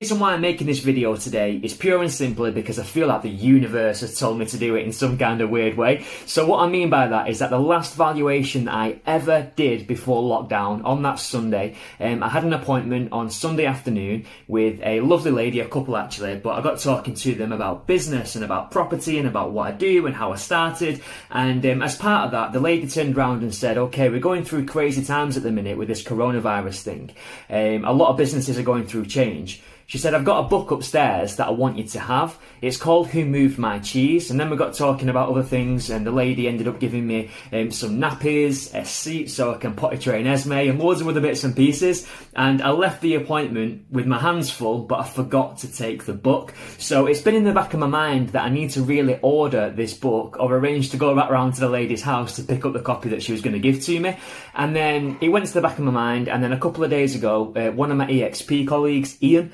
The reason why I'm making this video today is pure and simply because I feel like the universe has told me to do it in some kind of weird way. So what I mean by that is that the last valuation that I ever did before lockdown, on that Sunday, I had an appointment on Sunday afternoon with a lovely lady, a couple actually, but I got talking to them about business and about property and about what I do and how I started. And as part of that, the lady turned around and said, okay, we're going through crazy times at the minute with this coronavirus thing. A lot of businesses are going through change. She said, I've got a book upstairs that I want you to have. It's called Who Moved My Cheese? And then we got talking about other things, and the lady ended up giving me some nappies, a seat so I can potty train Esme, and loads of other bits and pieces. And I left the appointment with my hands full, but I forgot to take the book. So it's been in the back of my mind that I need to really order this book or arrange to go back around to the lady's house to pick up the copy that she was going to give to me. And then it went to the back of my mind, and then a couple of days ago, one of my EXP colleagues, Ian,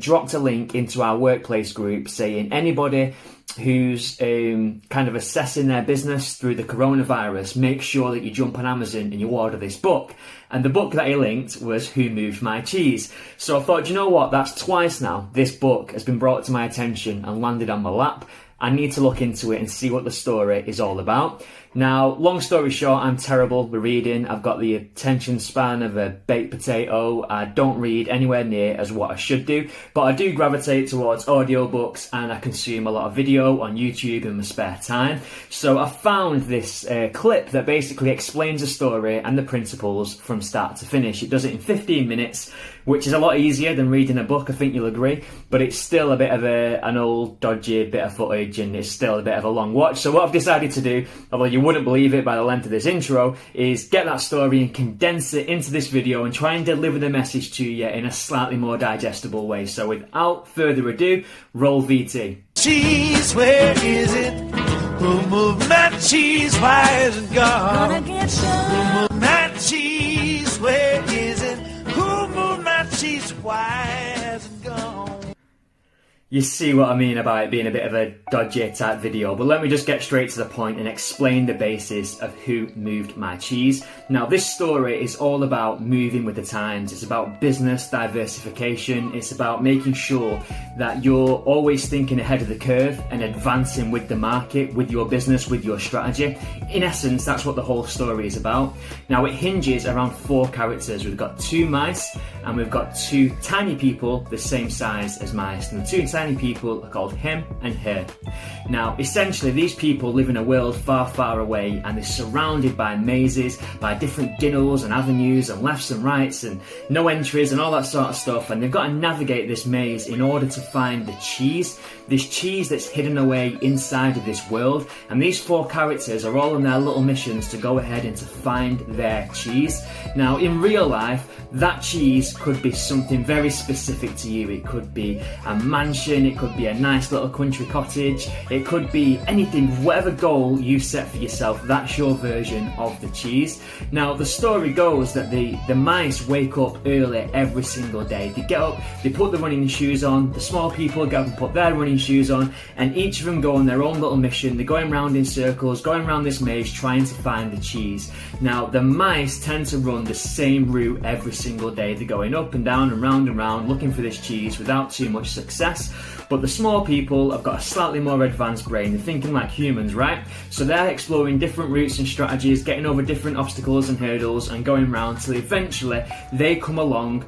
dropped a link into our workplace group saying anybody who's kind of assessing their business through the coronavirus, make sure that you jump on Amazon and you order this book. And the book that he linked was Who Moved My Cheese? So I thought, you know what, that's twice now this book has been brought to my attention and landed on my lap. I need to look into it and see what the story is all about. Now, long story short, I'm terrible with reading. I've got the attention span of a baked potato. I don't read anywhere near as what I should do, but I do gravitate towards audiobooks and I consume a lot of video on YouTube in my spare time. So I found this clip that basically explains the story and the principles from start to finish. It does it in 15 minutes, which is a lot easier than reading a book, I think you'll agree, but it's still a bit of an old, dodgy bit of footage and it's still a bit of a long watch. So what I've decided to do, although you wouldn't believe it by the length of this intro, is get that story and condense it into this video and try and deliver the message to you in a slightly more digestible way. So without further ado, roll VT. Cheese, where is it? Who moved my cheese? Why is it gone? Who moved my cheese? Where is it? Who moved my cheese? Why is it gone? You see what I mean about it being a bit of a dodgy type video, but let me just get straight to the point and explain the basis of Who Moved My Cheese. Now, this story is all about moving with the times. It's about business diversification. It's about making sure that you're always thinking ahead of the curve and advancing with the market, with your business, with your strategy. In essence, that's what the whole story is about. Now, it hinges around 4 characters. We've got 2 mice and we've got 2 tiny people the same size as mice. And the 2 tiny people are called him and her. Now, essentially, these people live in a world far, far away, and they're surrounded by mazes, by different dinnels and avenues and lefts and rights and no entries and all that sort of stuff. And they've got to navigate this maze in order to find the cheese, this cheese that's hidden away inside of this world. And these 4 characters are all on their little missions to go ahead and to find their cheese. Now, in real life, that cheese could be something very specific to you. It could be a mansion, it could be a nice little country cottage, it could be anything, whatever goal you set for yourself, that's your version of the cheese. Now, the story goes that the mice wake up early every single day. They get up, they put the running shoes on, the small people get up and put their running shoes on, and each of them go on their own little mission. They're going round in circles, going around this maze, trying to find the cheese. Now, the mice tend to run the same route every single day. They're going up and down and round looking for this cheese without too much success. But the small people have got a slightly more advanced brain. They're thinking like humans, right? So they're exploring different routes and strategies, getting over different obstacles and hurdles and going round till eventually they come along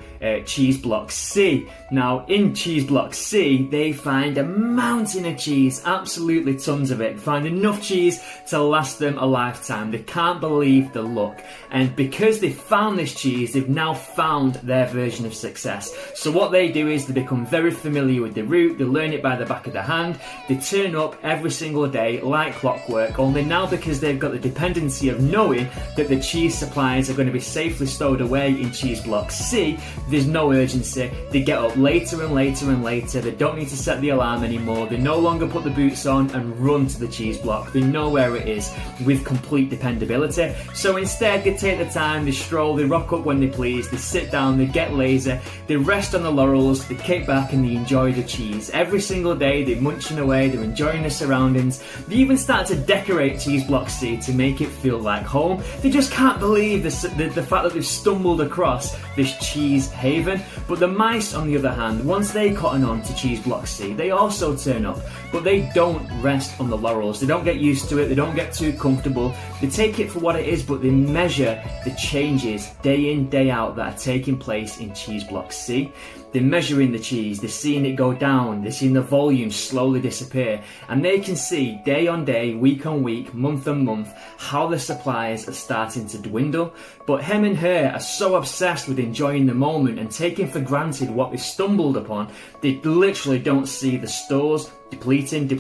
cheese block C. Now, in cheese block C, they find a mountain of cheese, absolutely tons of it. Find enough cheese to last them a lifetime. They can't believe the luck. And because they found this cheese, they've now found their version of success. So what they do is they become very familiar with the route, they learn it by the back of the hand, they turn up every single day like clockwork, only now because they've got the dependency of knowing that the cheese supplies are going to be safely stowed away in cheese block C, there's no urgency. They get up later and later and later, they don't need to set the alarm anymore, they no longer put the boots on and run to the cheese block, they know where it is with complete dependability. So instead they take the time, they stroll, they rock up when they please, they sit down, they get lazy, they rest on the laurels, they kick back and they enjoy the cheese cheese. Every single day they're munching away, they're enjoying their surroundings. They even start to decorate Cheese Block C to make it feel like home. They just can't believe the fact that they've stumbled across this cheese haven. But the mice, on the other hand, once they cotton on to Cheese Block C, they also turn up. But they don't rest on the laurels. They don't get used to it, they don't get too comfortable. They take it for what it is, but they measure the changes day in, day out that are taking place in Cheese Block C. They're measuring the cheese, they're seeing it go down, they're seeing the volume slowly disappear, and they can see day on day, week on week, month on month, how the supplies are starting to dwindle. But him and her are so obsessed with enjoying the moment and taking for granted what they've stumbled upon, they literally don't see the stores depleting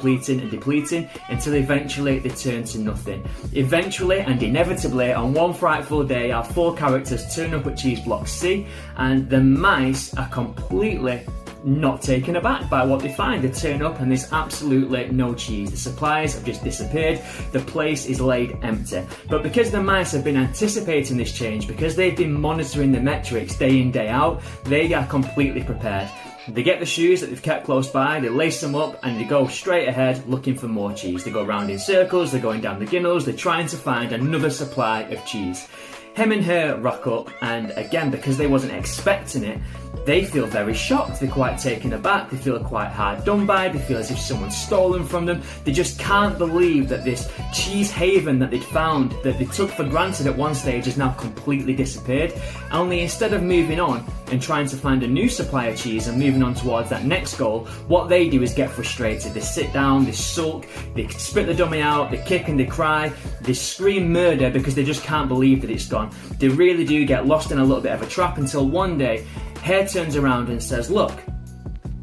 until eventually they turn to nothing. Eventually and inevitably, on one frightful day, our 4 characters turn up at Cheese Block C, and the mice are completely not taken aback by what they find. They turn up and there's absolutely no cheese. The supplies have just disappeared. The place is laid empty. But because the mice have been anticipating this change, because they've been monitoring the metrics day in, day out, they are completely prepared. They get the shoes that they've kept close by, they lace them up, and they go straight ahead looking for more cheese. They go round in circles, they're going down the ginnels, they're trying to find another supply of cheese. Him and her rock up, and again, because they wasn't expecting it, they feel very shocked, they're quite taken aback, they feel quite hard done by, they feel as if someone's stolen from them. They just can't believe that this cheese haven that they'd found, that they took for granted at one stage, has now completely disappeared. Only instead of moving on and trying to find a new supply of cheese and moving on towards that next goal, what they do is get frustrated. They sit down, they sulk, they spit the dummy out, they kick and they cry, they scream murder because they just can't believe that it's gone. They really do get lost in a little bit of a trap until one day Hare turns around and says, look,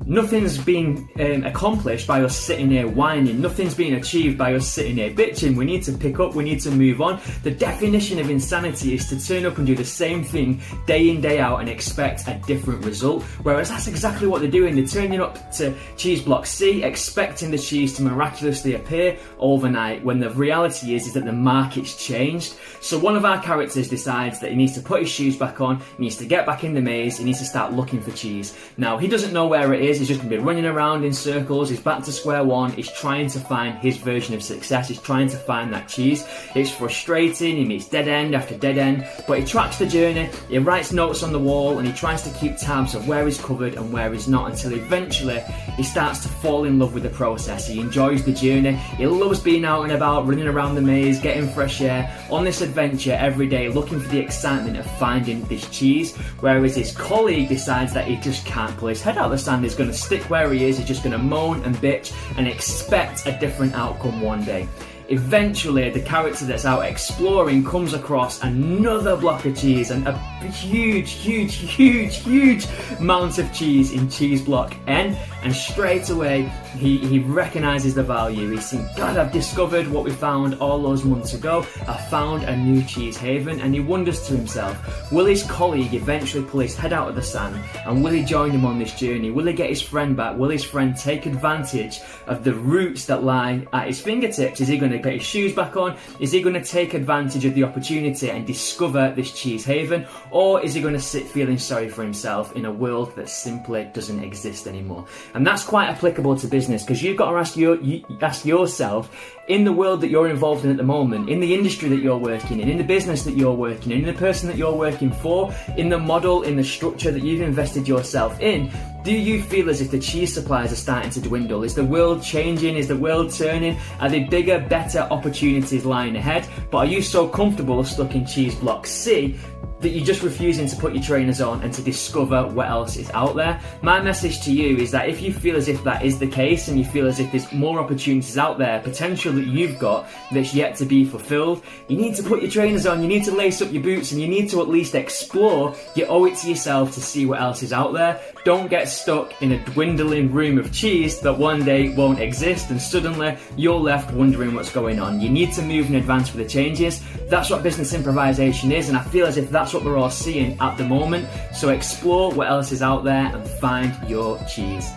nothing's been accomplished by us sitting here whining. Nothing's been achieved by us sitting here bitching. We need to pick up, we need to move on. The definition of insanity is to turn up and do the same thing day in, day out and expect a different result. Whereas that's exactly what they're doing. They're turning up to Cheese Block C, expecting the cheese to miraculously appear overnight, when the reality is that the market's changed. So one of our characters decides that he needs to put his shoes back on, he needs to get back in the maze, he needs to start looking for cheese. Now, he doesn't know where it is. He's just going to be running around in circles. He's back to square one. He's trying to find his version of success. He's trying to find that cheese. It's frustrating. He meets dead end after dead end, but he tracks the journey. He writes notes on the wall and he tries to keep tabs of where he's covered and where he's not, until eventually he starts to fall in love with the process. He enjoys the journey. He loves being out and about, running around the maze, getting fresh air, on this adventure every day, looking for the excitement of finding this cheese. Whereas his colleague decides that he just can't pull his head out of the sand. He's going to stick where he is. He's just going to moan and bitch and expect a different outcome one day. Eventually, the character that's out exploring comes across another block of cheese, and a huge amount of cheese in Cheese Block N, and straight away he recognises the value. He's seen, God, I've discovered what we found all those months ago. I found a new cheese haven, and he wonders to himself, will his colleague eventually pull his head out of the sand, and will he join him on this journey? Will he get his friend back? Will his friend take advantage of the roots that lie at his fingertips? Is he going to get his shoes back on? Is he going to take advantage of the opportunity and discover this cheese haven? Or is he going to sit feeling sorry for himself in a world that simply doesn't exist anymore? And that's quite applicable to business, because you've got to ask yourself, in the world that you're involved in at the moment, in the industry that you're working in the business that you're working in the person that you're working for, in the model, in the structure that you've invested yourself in, do you feel as if the cheese supplies are starting to dwindle? Is the world changing? Is the world turning? Are there bigger, better opportunities lying ahead? But are you so comfortable stuck in Cheese Block C that you're just refusing to put your trainers on and to discover what else is out there? My message to you is that if you feel as if that is the case, and you feel as if there's more opportunities out there, potential that you've got that's yet to be fulfilled, you need to put your trainers on, you need to lace up your boots, and you need to at least explore. You owe it to yourself to see what else is out there. Don't get stuck in a dwindling room of cheese that one day won't exist, and suddenly you're left wondering what's going on. You need to move in advance with the changes. That's what business improvisation is, and I feel as if that's what we're all seeing at the moment. So explore what else is out there and find your cheese.